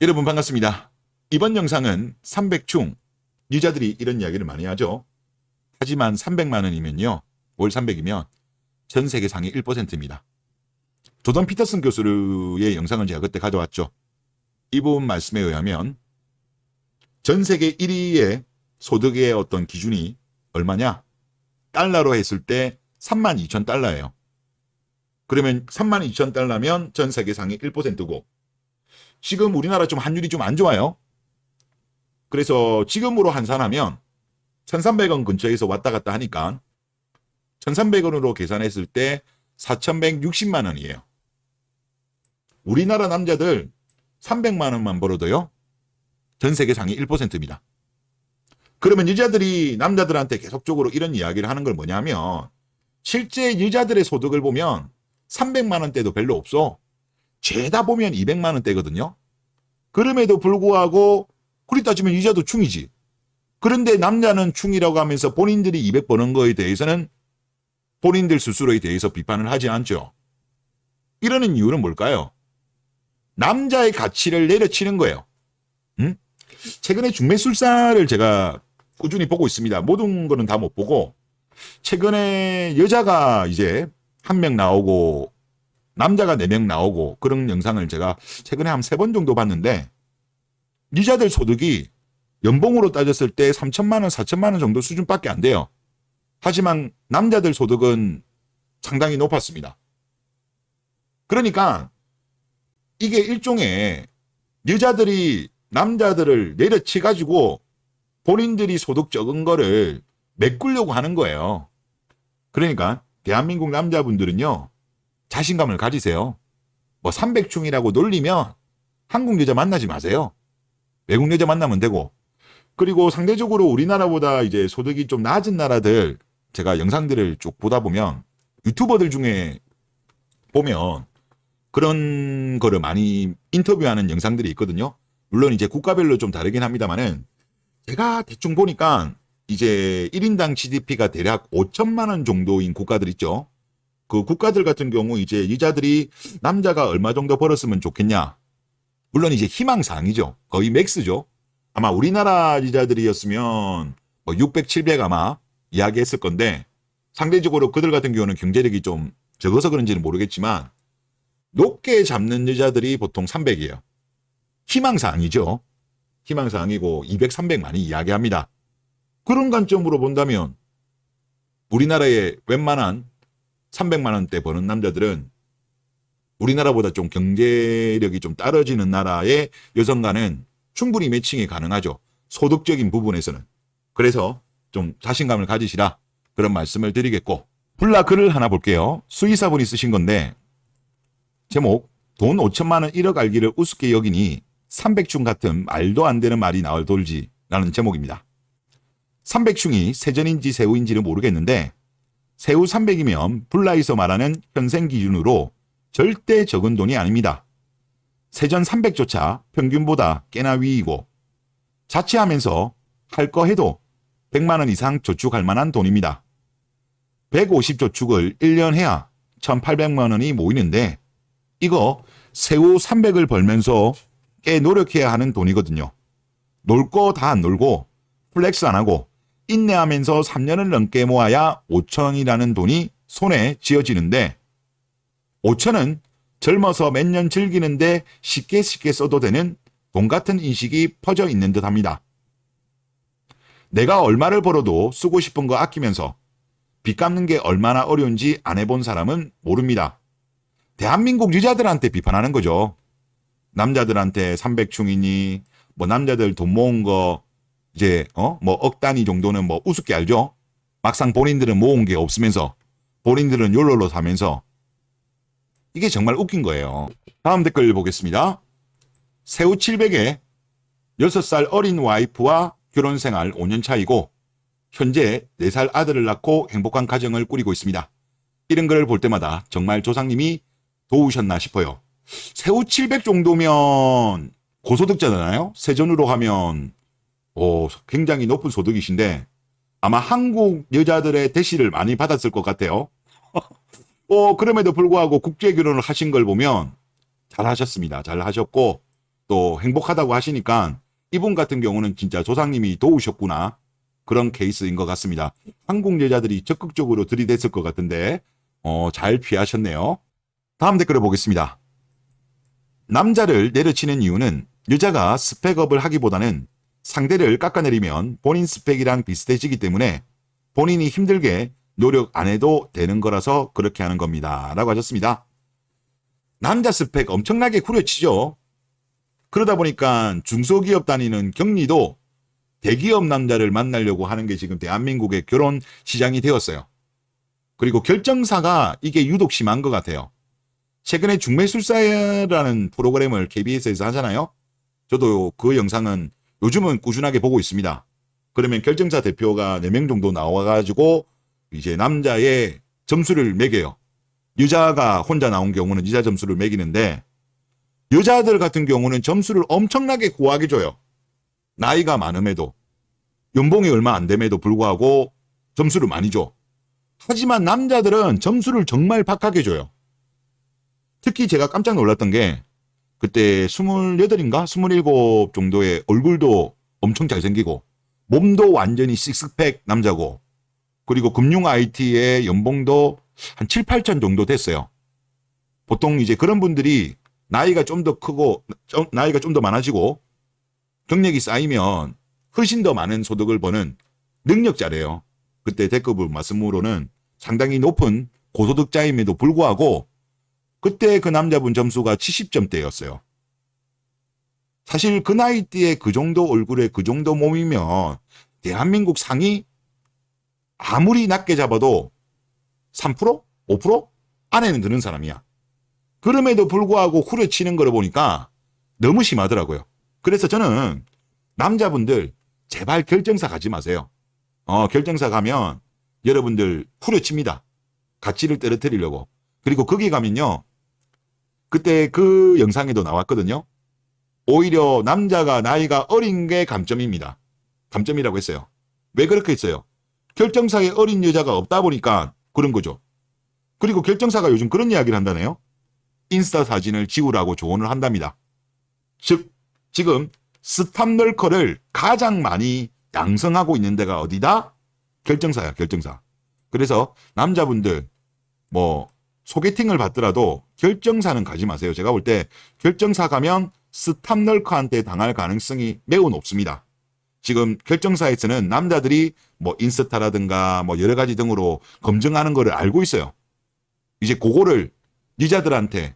여러분 반갑습니다. 이번 영상은 300충, 유자들이 이런 이야기를 많이 하죠. 하지만 300만 원이면요. 월 300이면 전 세계 상위 1%입니다. 조던 피터슨 교수의 영상을 제가 그때 가져왔죠. 이분 말씀에 의하면 전 세계 1위의 소득의 어떤 기준이 얼마냐? 달러로 했을 때 32,000달러예요. 그러면 32,000달러면 전 세계 상위 1%고 지금 우리나라 좀 환율이 좀 안 좋아요. 그래서 지금으로 환산하면 1,300원 근처에서 왔다 갔다 하니까 1,300원으로 계산했을 때 4,160만 원이에요. 우리나라 남자들 300만 원만 벌어도요. 전 세계 상위 1%입니다. 그러면 여자들이 남자들한테 계속적으로 이런 이야기를 하는 걸 뭐냐면 실제 여자들의 소득을 보면 300만 원대도 별로 없어. 죄다 보면 200만 원대거든요. 그럼에도 불구하고 그리 따지면 여자도 충이지. 그런데 남자는 충이라고 하면서 본인들이 200 버는 거에 대해서는 본인들 스스로에 대해서 비판을 하지 않죠. 이러는 이유는 뭘까요? 남자의 가치를 내려치는 거예요. 최근에 중매술사를 제가 꾸준히 보고 있습니다. 모든 거는 다 못 보고 최근에 여자가 이제 1명 나오고 남자가 4명 나오고 그런 영상을 제가 최근에 한 3번 정도 봤는데 여자들 소득이 연봉으로 따졌을 때 3천만 원, 4천만 원 정도 수준밖에 안 돼요. 하지만 남자들 소득은 상당히 높았습니다. 그러니까 이게 일종의 여자들이 남자들을 내려치가지고 본인들이 소득 적은 거를 메꾸려고 하는 거예요. 그러니까 대한민국 남자분들은요. 자신감을 가지세요. 뭐 300충이라고 놀리면 한국 여자 만나지 마세요. 외국 여자 만나면 되고. 그리고 상대적으로 우리나라보다 이제 소득이 좀 낮은 나라들 제가 영상들을 쭉 보다 보면 유튜버들 중에 보면 그런 거를 많이 인터뷰하는 영상들이 있거든요. 물론 이제 국가별로 좀 다르긴 합니다만은 제가 대충 보니까 이제 1인당 GDP가 대략 5천만 원 정도인 국가들 있죠. 그 국가들 같은 경우 이제 여자들이 남자가 얼마 정도 벌었으면 좋겠냐. 물론 이제 희망사항이죠. 거의 맥스죠. 아마 우리나라 여자들이었으면 뭐 600, 700 아마 이야기했을 건데 상대적으로 그들 같은 경우는 경제력이 좀 적어서 그런지는 모르겠지만 높게 잡는 여자들이 보통 300이에요. 희망사항이죠. 희망사항이고 200, 300 많이 이야기합니다. 그런 관점으로 본다면 우리나라의 웬만한 300만 원대 버는 남자들은 우리나라보다 좀 경제력이 좀 떨어지는 나라의 여성과는 충분히 매칭이 가능하죠. 소득적인 부분에서는. 그래서 좀 자신감을 가지시라 그런 말씀을 드리겠고 블라 글을 하나 볼게요. 수의사분이 쓰신 건데 제목 돈 5천만 원 1억 알기를 우습게 여기니 300충 같은 말도 안 되는 말이 나올 돌지 라는 제목입니다. 300충이 세전인지 세후인지는 모르겠는데 세후 300이면 블라에서 말하는 현생 기준으로 절대 적은 돈이 아닙니다. 세전 300조차 평균보다 꽤나 위이고 자취하면서 할 거 해도 100만 원 이상 저축할 만한 돈입니다. 150조축을 1년 해야 1,800만 원이 모이는데 이거 세후 300을 벌면서 꽤 노력해야 하는 돈이거든요. 놀 거 다 안 놀고 플렉스 안 하고 인내하면서 3년을 넘게 모아야 5천이라는 돈이 손에 쥐어지는데 5천은 젊어서 몇 년 즐기는데 쉽게 써도 되는 돈 같은 인식이 퍼져 있는 듯 합니다. 내가 얼마를 벌어도 쓰고 싶은 거 아끼면서 빚 갚는 게 얼마나 어려운지 안 해본 사람은 모릅니다. 대한민국 여자들한테 비판하는 거죠. 남자들한테 300충이니 뭐 남자들 돈 모은 거 이제 뭐 억 단위 정도는 뭐 우습게 알죠. 막상 본인들은 모은 게 없으면서 본인들은 욜로로 사면서 이게 정말 웃긴 거예요. 다음 댓글 보겠습니다. 세후 700에 6살 어린 와이프와 결혼 생활 5년 차이고 현재 4살 아들을 낳고 행복한 가정을 꾸리고 있습니다. 이런 글을 볼 때마다 정말 조상님이 도우셨나 싶어요. 세후 700 정도면 고소득자잖아요. 세전으로 하면 굉장히 높은 소득이신데 아마 한국 여자들의 대시를 많이 받았을 것 같아요. 그럼에도 불구하고 국제 결혼을 하신 걸 보면 잘하셨습니다. 잘하셨고 또 행복하다고 하시니까 이분 같은 경우는 진짜 조상님이 도우셨구나. 그런 케이스인 것 같습니다. 한국 여자들이 적극적으로 들이댔을 것 같은데 잘 피하셨네요. 다음 댓글을 보겠습니다. 남자를 내려치는 이유는 여자가 스펙업을 하기보다는 상대를 깎아내리면 본인 스펙이랑 비슷해지기 때문에 본인이 힘들게 노력 안 해도 되는 거라서 그렇게 하는 겁니다. 라고 하셨습니다. 남자 스펙 엄청나게 후려치죠. 그러다 보니까 중소기업 다니는 경리도 대기업 남자를 만나려고 하는 게 지금 대한민국의 결혼 시장이 되었어요. 그리고 결정사가 이게 유독 심한 것 같아요. 최근에 중매술사라는 프로그램을 KBS에서 하잖아요. 저도 그 영상은 요즘은 꾸준하게 보고 있습니다. 그러면 결정사 대표가 4명 정도 나와가지고 이제 남자의 점수를 매겨요. 여자가 혼자 나온 경우는 여자 점수를 매기는데 여자들 같은 경우는 점수를 엄청나게 고하게 줘요. 나이가 많음에도 연봉이 얼마 안 됨에도 불구하고 점수를 많이 줘. 하지만 남자들은 점수를 정말 박하게 줘요. 특히 제가 깜짝 놀랐던 게 그때 28인가 27 정도의 얼굴도 엄청 잘생기고 몸도 완전히 식스팩 남자고 그리고 금융 IT의 연봉도 한 7, 8천 정도 됐어요. 보통 이제 그런 분들이 나이가 좀 더 크고 나이가 좀 더 많아지고 경력이 쌓이면 훨씬 더 많은 소득을 버는 능력자래요. 그때 댓글 말씀으로는 상당히 높은 고소득자임에도 불구하고 그때 그 남자분 점수가 70점대였어요. 사실 그 나이대에 그 정도 얼굴에 그 정도 몸이면 대한민국 상위 아무리 낮게 잡아도 3%? 5% 안에는 드는 사람이야. 그럼에도 불구하고 후려치는 걸 보니까 너무 심하더라고요. 그래서 저는 남자분들 제발 결정사 가지 마세요. 결정사 가면 여러분들 후려칩니다. 가치를 떨어뜨리려고. 그리고 거기 가면요. 그때 그 영상에도 나왔거든요. 오히려 남자가 나이가 어린 게 감점입니다. 감점이라고 했어요. 왜 그렇게 했어요? 결정사에 어린 여자가 없다 보니까 그런 거죠. 그리고 결정사가 요즘 그런 이야기를 한다네요. 인스타 사진을 지우라고 조언을 한답니다. 즉 지금 스탑널커를 가장 많이 양성하고 있는 데가 어디다? 결정사야, 결정사. 그래서 남자분들 뭐 소개팅을 받더라도 결정사는 가지 마세요. 제가 볼 때 결정사 가면 스탑널커한테 당할 가능성이 매우 높습니다. 지금 결정사에서는 남자들이 뭐 인스타라든가 뭐 여러 가지 등으로 검증하는 거를 알고 있어요. 이제 그거를 여자들한테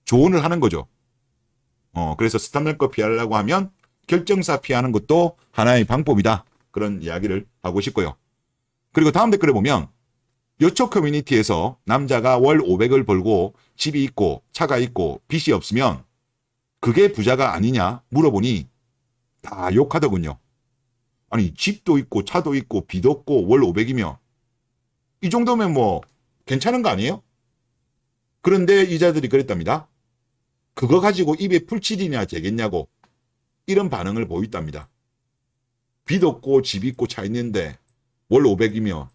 조언을 하는 거죠. 그래서 스탑널커 피하려고 하면 결정사 피하는 것도 하나의 방법이다. 그런 이야기를 하고 싶고요. 그리고 다음 댓글을 보면 여초 커뮤니티에서 남자가 월 500을 벌고 집이 있고 차가 있고 빚이 없으면 그게 부자가 아니냐 물어보니 다 욕하더군요. 아니 집도 있고 차도 있고 빚 없고 월 500이면 이 정도면 뭐 괜찮은 거 아니에요? 그런데 이자들이 그랬답니다. 그거 가지고 입에 풀칠이냐 되겠냐고 이런 반응을 보였답니다. 빚 없고 집 있고 차 있는데 월 500이면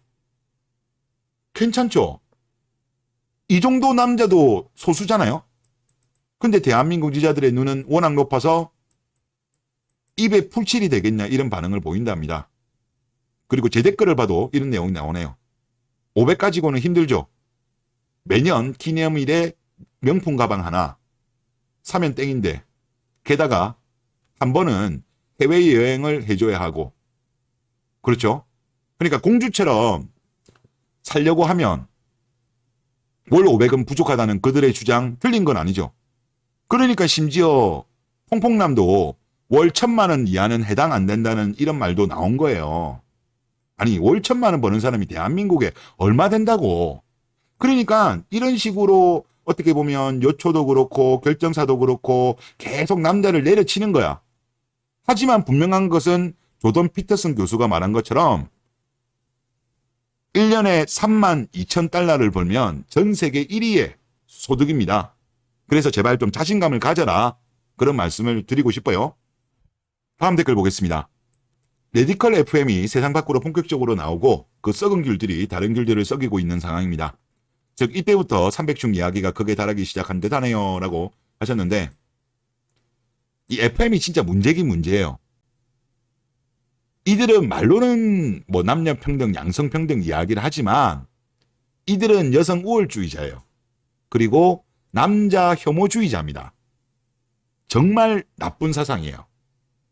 괜찮죠? 이 정도 남자도 소수잖아요? 근데 대한민국 여자들의 눈은 워낙 높아서 입에 풀칠이 되겠냐 이런 반응을 보인답니다. 그리고 제 댓글을 봐도 이런 내용이 나오네요. 500 가지고는 힘들죠. 매년 기념일에 명품 가방 하나 사면 땡인데 게다가 한 번은 해외여행을 해줘야 하고 그렇죠? 그러니까 공주처럼 살려고 하면 월 500은 부족하다는 그들의 주장 틀린 건 아니죠. 그러니까 심지어 퐁퐁남도 월 1000만 원 이하는 해당 안 된다는 이런 말도 나온 거예요. 아니 월 1000만 원 버는 사람이 대한민국에 얼마 된다고. 그러니까 이런 식으로 어떻게 보면 여초도 그렇고 결정사도 그렇고 계속 남자를 내려치는 거야. 하지만 분명한 것은 조던 피터슨 교수가 말한 것처럼 1년에 32,000달러를 벌면 전 세계 1위의 소득입니다. 그래서 제발 좀 자신감을 가져라. 그런 말씀을 드리고 싶어요. 다음 댓글 보겠습니다. 레디컬 FM이 세상 밖으로 본격적으로 나오고 그 썩은 귤들이 다른 귤들을 썩이고 있는 상황입니다. 즉 이때부터 300중 이야기가 극에 달하기 시작한 듯하네요 라고 하셨는데 이 FM이 진짜 문제긴 문제예요. 이들은 말로는 뭐 남녀평등, 양성평등 이야기를 하지만 이들은 여성 우월주의자예요. 그리고 남자 혐오주의자입니다. 정말 나쁜 사상이에요.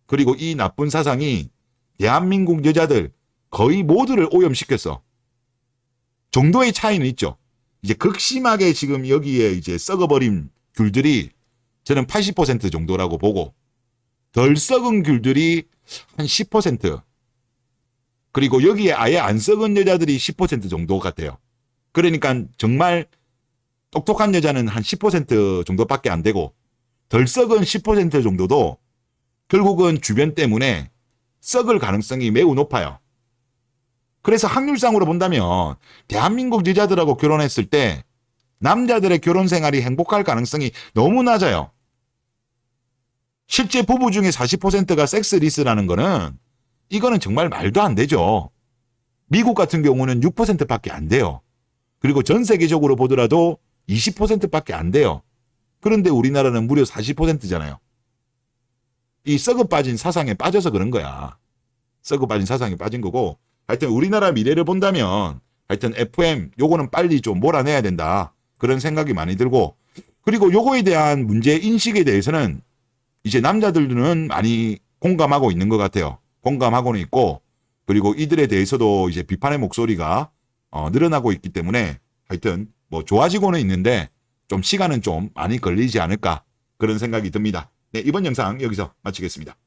그리고 이 나쁜 사상이 대한민국 여자들 거의 모두를 오염시켰어. 정도의 차이는 있죠. 이제 극심하게 지금 여기에 이제 썩어버린 귤들이 저는 80% 정도라고 보고 덜 썩은 귤들이 한 10%. 그리고 여기에 아예 안 썩은 여자들이 10% 정도 같아요. 그러니까 정말 똑똑한 여자는 한 10% 정도밖에 안 되고 덜 썩은 10% 정도도 결국은 주변 때문에 썩을 가능성이 매우 높아요. 그래서 확률상으로 본다면 대한민국 여자들하고 결혼했을 때 남자들의 결혼 생활이 행복할 가능성이 너무 낮아요. 실제 부부 중에 40%가 섹스리스라는 거는 이거는 정말 말도 안 되죠. 미국 같은 경우는 6%밖에 안 돼요. 그리고 전 세계적으로 보더라도 20%밖에 안 돼요. 그런데 우리나라는 무려 40%잖아요. 이 썩어 빠진 사상에 빠져서 그런 거야. 썩어 빠진 사상에 빠진 거고 하여튼 우리나라 미래를 본다면 하여튼 FM 요거는 빨리 좀 몰아내야 된다. 그런 생각이 많이 들고 그리고 요거에 대한 문제 인식에 대해서는 이제 남자들은 많이 공감하고 있는 것 같아요. 공감하고는 있고 그리고 이들에 대해서도 이제 비판의 목소리가 늘어나고 있기 때문에 하여튼 뭐 좋아지고는 있는데 좀 시간은 좀 많이 걸리지 않을까 그런 생각이 듭니다. 네, 이번 영상 여기서 마치겠습니다.